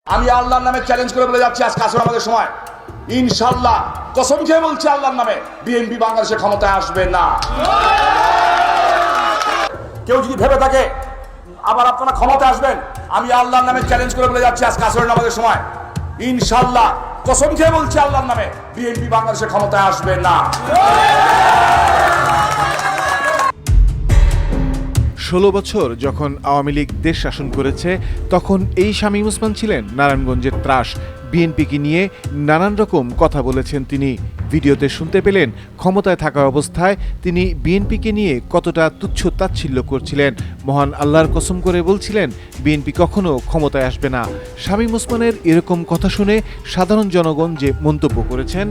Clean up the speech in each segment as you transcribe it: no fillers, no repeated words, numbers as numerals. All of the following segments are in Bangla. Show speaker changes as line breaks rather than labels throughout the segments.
আমি আল্লাহর নামে চ্যালেঞ্জ করে বলে যাচ্ছি, আজকে আসলে আমাদের সময়, ইনশাআল্লাহ কসম খেয়ে বলছি আল্লাহর নামে, বিএনপি বাংলাদেশে ক্ষমতায় আসবে না। কেউ যদি ভেবে থাকে আবার আপনারা ক্ষমতায় আসবেন, আমি আল্লাহর নামে চ্যালেঞ্জ করে বলে যাচ্ছি, আজকে আসলে আমাদের সময়, ইনশাআল্লাহ কসম খেয়ে বলছি আল্লাহর নামে, বিএনপি বাংলাদেশে ক্ষমতায় আসবে না।
১৬ বছর যখন আওয়ামী লীগ দেশ শাসন করেছে, তখন এই শামীম ওসমান ছিলেন নারায়ণগঞ্জের ত্রাস। বিএনপিকে নিয়ে নানান রকম কথা বলেছেন তিনি। ভিডিওতে শুনতে পেলেন ক্ষমতায় থাকা অবস্থায় তিনি বিএনপিকে নিয়ে কতটা তুচ্ছ তাচ্ছিল্য করছিলেন। মহান আল্লাহর কসম করে বলছিলেন বিএনপি কখনো ক্ষমতায় আসবে না। শামীম ওসমানের এরকম কথা শুনে সাধারণ জনগণ যে মন্তব্য করেছেন।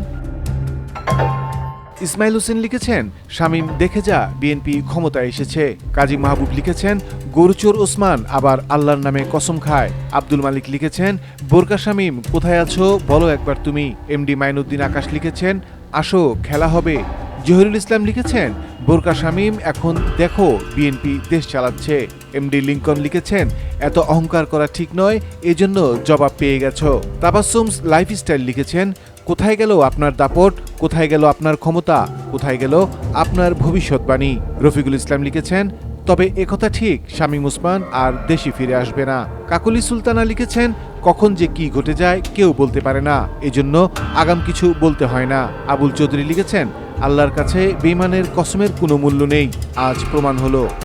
ইসমাইল হোসেন লিখেছেন, শামীম দেখে যা, বিএনপি ক্ষমতায় এসেছে। কাজী মাহবুব লিখেছেন, গরুচোর ওসমান আবার আল্লাহর নামে কসম খায়। আব্দুল মালিক লিখেছেন, বোরকা শামীম কোথায় আছো বলো একবার তুমি। এমডি মাইনুদ্দিন আকাশ লিখেছেন, আসো খেলা হবে। জহিরুল ইসলাম লিখেছেন, বোরকা শামীম এখন দেখো বিএনপি দেশ চালাচ্ছে। এমডি লিংকন লিখেছেন, এত অহংকার করা ঠিক নয়, এজন্য জবাব পেয়ে গেছো। তাবাসসুমস লাইফস্টাইল লিখেছেন, কোথায় গেল আপনার দাপট, কোথায় গেল আপনার ক্ষমতা, কোথায় গেল আপনার ভবিষ্যৎবাণী। রফিকুল ইসলাম লিখেছেন, তবে একথা ঠিক, শামীম ওসমান আর দেশে ফিরে আসবে না। কাকলি সুলতানা লিখেছেন, কখন যে কি ঘটে যায় কেউ বলতে পারে না, এজন্য আগাম কিছু বলতে হয় না। আবুল চৌধুরী লিখেছেন, আল্লাহর কাছে বেঈমানের কসমের কোনো মূল্য নেই, আজ প্রমাণ হলো।